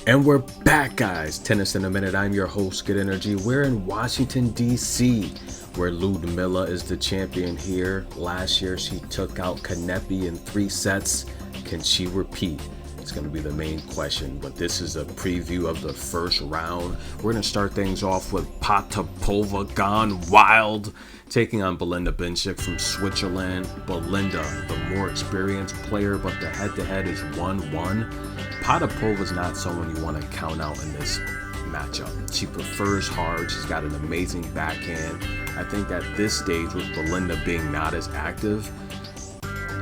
And we're back, guys. Tennis in a Minute. I'm your host, Good Energy. We're in Washington, D.C., where Ludmila is the champion here. Last year, she took out Kanepi in 3 sets. Can she repeat? It's going to be the main question, but this is a preview of the first round. We're going to start things off with Potapova gone wild, taking on Belinda Bencic from Switzerland. Belinda, the more experienced player, but the head-to-head is 1-1. Potapova's not someone you want to count out in this matchup. She prefers hard. She's got an amazing backhand. I think at this stage, with Belinda being not as active,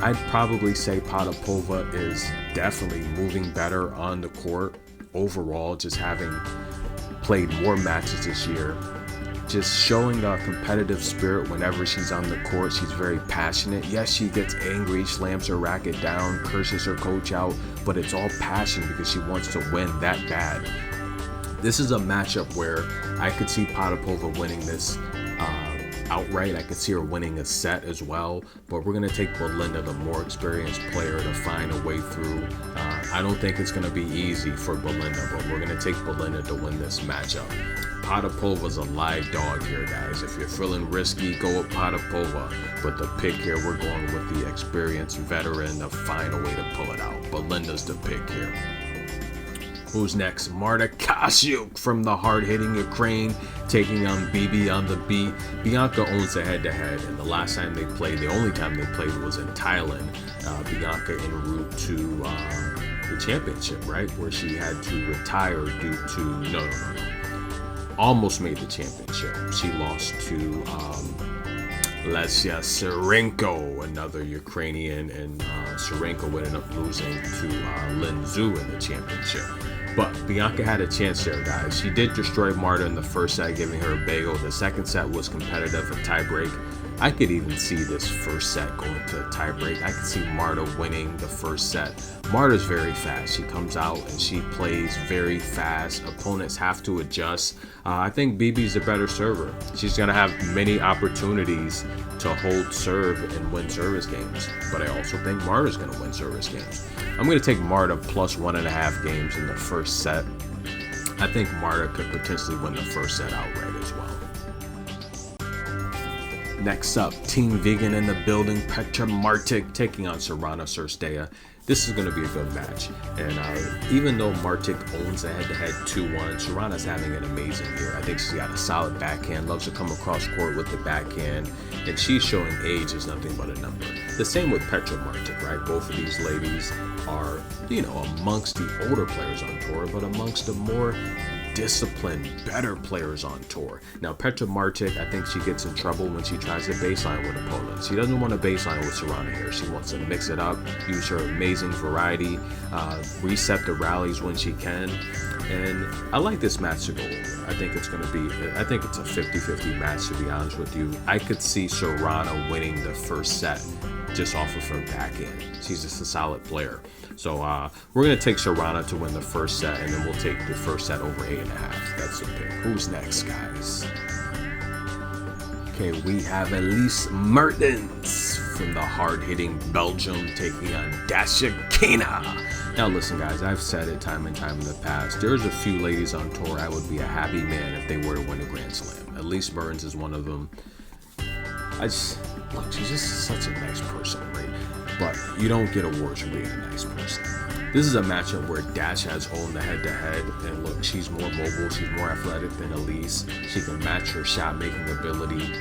I'd probably say Potapova is definitely moving better on the court overall, just having played more matches this year. Just showing a competitive spirit whenever she's on the court. She's very passionate. Yes, she gets angry, slams her racket down, curses her coach out, but it's all passion because she wants to win that bad. This is a matchup where I could see Potapova winning this outright. I could see her winning a set as well, but we're going to take Belinda, the more experienced player, to find a way through. I don't think it's going to be easy for Belinda, but we're going to take Belinda to win this matchup. Potapova's a live dog here, guys. If you're feeling risky, go with Potapova. But the pick here, we're going with the experienced veteran to find a way to pull it out. Belinda's the pick here. Who's next? Marta Kasiuk from the hard-hitting Ukraine, taking on Bibi on the beat. Bianca owns the head-to-head, and the last time they played, the only time they played was in Thailand. Bianca en route to the championship, right? Where she had to retire due to, no. Almost made the championship. She lost to Lesia Serenko, another Ukrainian, and Serenko ended up losing to Lin Zhu in the championship. But Bianca had a chance there, guys. She did destroy Marta in the first set, giving her a bagel. The second set was competitive, a tiebreak. I could even see this first set going to a tiebreak. I could see Marta winning the first set. Marta's very fast. She comes out and she plays very fast. Opponents have to adjust. I think Bibi's a better server. She's going to have many opportunities to hold serve and win service games. But I also think Marta's going to win service games. I'm going to take Marta plus 1.5 games in the first set. I think Marta could potentially win the first set outright as well. Next up, Team Vegan in the building. Petra Martic taking on Sorana Cirstea. This is going to be a good match. And even though Martic owns the head-to-head 2-1, Sorana's having an amazing year. I think she's got a solid backhand, loves to come across court with the backhand, and she's showing age is nothing but a number. The same with Petra Martic, right? Both of these ladies are, amongst the older players on tour, but amongst the more disciplined, better players on tour. Now, Petra Martic, I think she gets in trouble when she tries to baseline with opponents. She doesn't want to baseline with Sorana here. She wants to mix it up, use her amazing variety, reset the rallies when she can. And I like this match to go over. I think it's a 50-50 match, to be honest with you. I could see Sorana winning the first set just off of her backhand. She's just a solid player. So we're going to take Sorana to win the first set, and then we'll take the first set over 8.5. That's the pick. Who's next, guys? Okay, we have Elise Mertens from the hard-hitting Belgium taking on Dasha Kina. Now listen, guys, I've said it time and time in the past. There's a few ladies on tour I would be a happy man if they were to win a Grand Slam. Elise Mertens is one of them. She's just such a nice person, right? But you don't get awards for being a nice person. This is a matchup where Dasha has owned the head-to-head, and look, she's more mobile, she's more athletic than Elise. She can match her shot-making ability,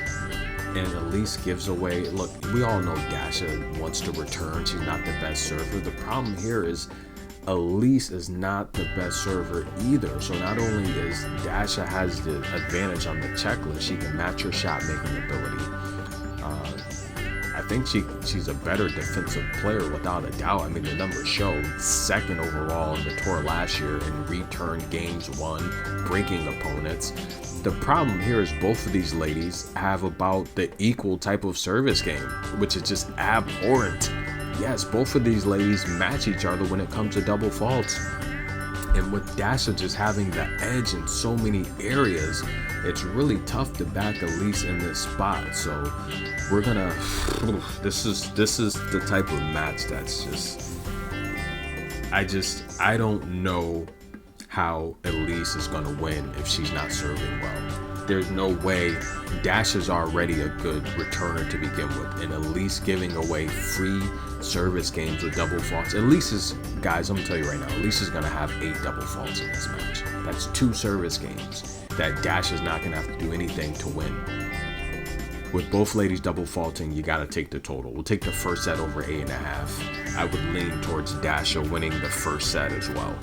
and Elise gives away. Look, we all know Dasha wants to return. She's not the best server. The problem here is Elise is not the best server either. So not only is Dasha has the advantage on the checklist, she can match her shot-making ability. I think she's a better defensive player without a doubt. I mean, the numbers show second overall in the tour last year in return games won, breaking opponents. The problem here is both of these ladies have about the equal type of service game, which is just abhorrent. Yes, both of these ladies match each other when it comes to double faults. And with Dasha just having the edge in so many areas, it's really tough to back Elise in this spot. So we're gonna, this is the type of match that's just, I don't know how Elise is going to win if she's not serving well. There's no way. Dash is already a good returner to begin with, and Elise giving away free service games with double faults. Elise is, guys, I'm gonna tell you right now, Elise is gonna have 8 double faults in this match. That's 2 service games that Dash is not gonna have to do anything to win. With both ladies double faulting, you gotta take the total. We'll take the first set over 8.5. I would lean towards Dasha winning the first set as well.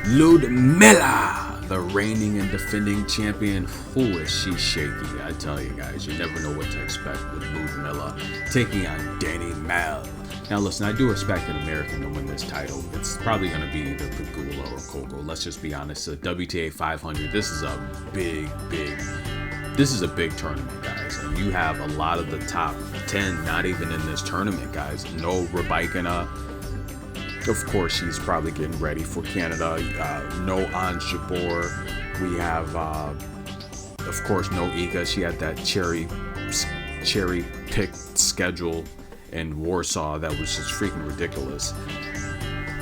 Ludmilla, the reigning and defending champion. Who is she shaky? I tell you guys, you never know what to expect with Ludmilla taking on Danny Mel. Now listen, I do expect an American to win this title. It's probably going to be either Pegula or Coco. Let's just be honest. The WTA 500, this is a big tournament, guys. And you have a lot of the top 10 not even in this tournament, guys. No Rybakina. Of course, she's probably getting ready for Canada. No Ons Jabeur. We have, of course, no Iga. She had that cherry picked schedule in Warsaw that was just freaking ridiculous.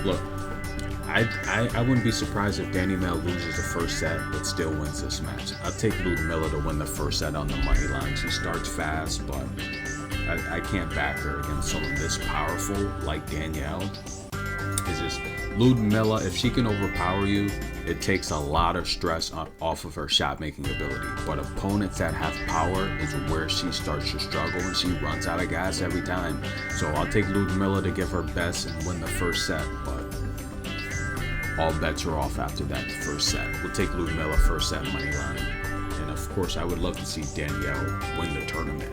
Look, I wouldn't be surprised if Danny Mel loses the first set but still wins this match. I'll take Ludmilla to win the first set on the money line. She starts fast, but I can't back her against someone this powerful like Danielle. Is just Ludmilla, if she can overpower you, it takes a lot of stress off of her shot making ability. But opponents that have power is where she starts to struggle, and she runs out of gas every time. So I'll take Ludmilla to give her best and win the first set, but all bets are off after that first set. We'll take Ludmilla first set money line. And of course, I would love to see Danielle win the tournament.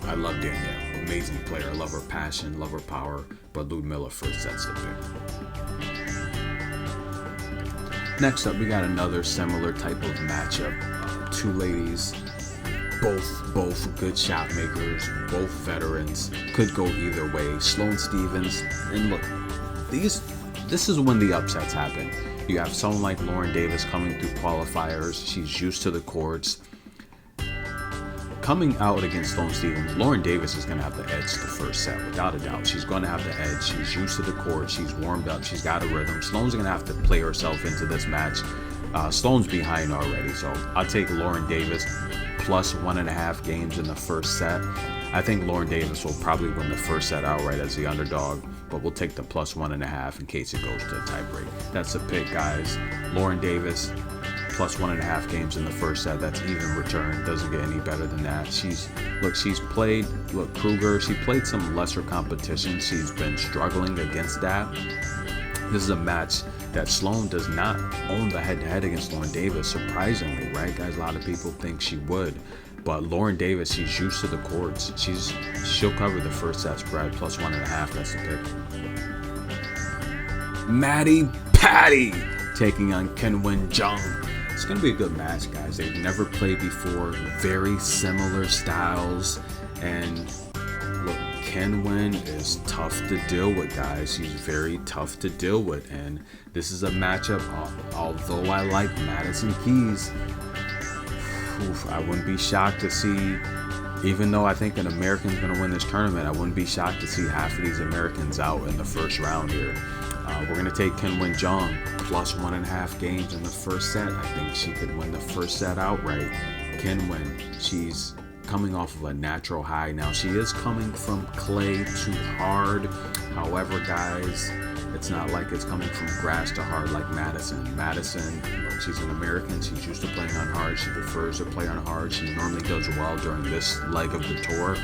I love Danielle. Amazing player. I love her passion, love her power, but Ludmilla first set's the pick. Next up, we got another similar type of matchup. 2 ladies, both good shot makers, both veterans, could go either way. Sloane Stephens, and look, this is when the upsets happen. You have someone like Lauren Davis coming through qualifiers. She's used to the courts. Coming out against Sloane Stephens, Lauren Davis is going to have the edge the first set, without a doubt. She's going to have the edge. She's used to the court. She's warmed up. She's got a rhythm. Sloane's going to have to play herself into this match. Sloane's behind already, so I'll take Lauren Davis plus 1.5 games in the first set. I think Lauren Davis will probably win the first set outright as the underdog, but we'll take the plus 1.5 in case it goes to a tiebreak. That's the pick, guys. Lauren Davis plus 1.5 games in the first set. That's even return. Doesn't get any better than that. She's played Kruger. She played some lesser competition. She's been struggling against that. This is a match that Sloane does not own the head-to-head against Lauren Davis, surprisingly, right, guys? A lot of people think she would, but Lauren Davis, she's used to the courts. She'll cover the first set spread plus 1.5. That's the pick. Maddie Patty taking on Qinwen Zheng. It's going to be a good match, guys. They've never played before. Very similar styles. And look, Qinwen is tough to deal with, guys. She's very tough to deal with. And this is a matchup, although I like Madison Keys, I wouldn't be shocked to see, even though I think an American's going to win this tournament, I wouldn't be shocked to see half of these Americans out in the first round here. We're going to take Qinwen Zheng plus 1.5 games in the first set. I think she could win the first set outright. Qinwen, she's coming off of a natural high now. She is coming from clay to hard. However, guys, it's not like it's coming from grass to hard like Madison. Madison, she's an American. She's used to playing on hard. She prefers to play on hard. She normally does well during this leg of the tour.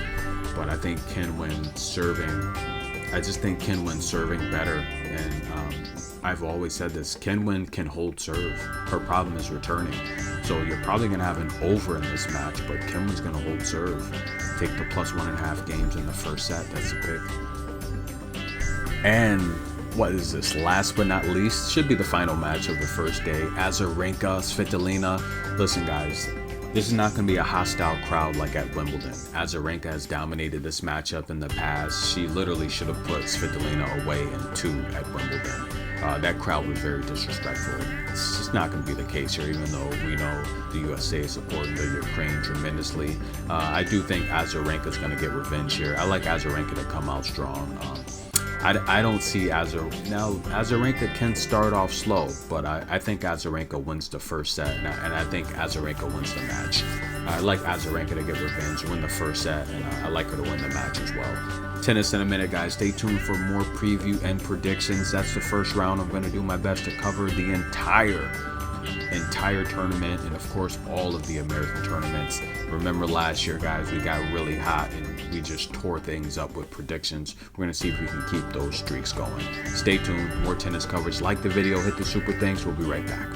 But I think Qinwen serving, better. And I've always said this, Qinwen can hold serve. Her problem is returning. So you're probably going to have an over in this match, but Qinwen's going to hold serve. Take the plus 1.5 games in the first set. That's the pick. And what is this? Last but not least, should be the final match of the first day. Azarenka, Svitolina. Listen, guys, this is not going to be a hostile crowd like at Wimbledon. Azarenka has dominated this matchup in the past. She literally should have put Svitolina away in 2 at Wimbledon. That crowd was very disrespectful. It's just not going to be the case here, even though we know the USA is supporting the Ukraine tremendously. I do think Azarenka is going to get revenge here. I like Azarenka to come out strong. I don't see Azarenka can start off slow, but I think Azarenka wins the first set, and I think Azarenka wins the match. I like Azarenka to get revenge, win the first set, and I like her to win the match as well. Tennis in a minute, guys. Stay tuned for more preview and predictions. That's the first round. I'm going to do my best to cover the entire tournament, and of course all of the American tournaments. Remember last year, guys, we got really hot and we just tore things up with predictions. We're gonna see if we can keep those streaks going. Stay tuned, more tennis coverage. Like the video, hit the super thanks. We'll be right back.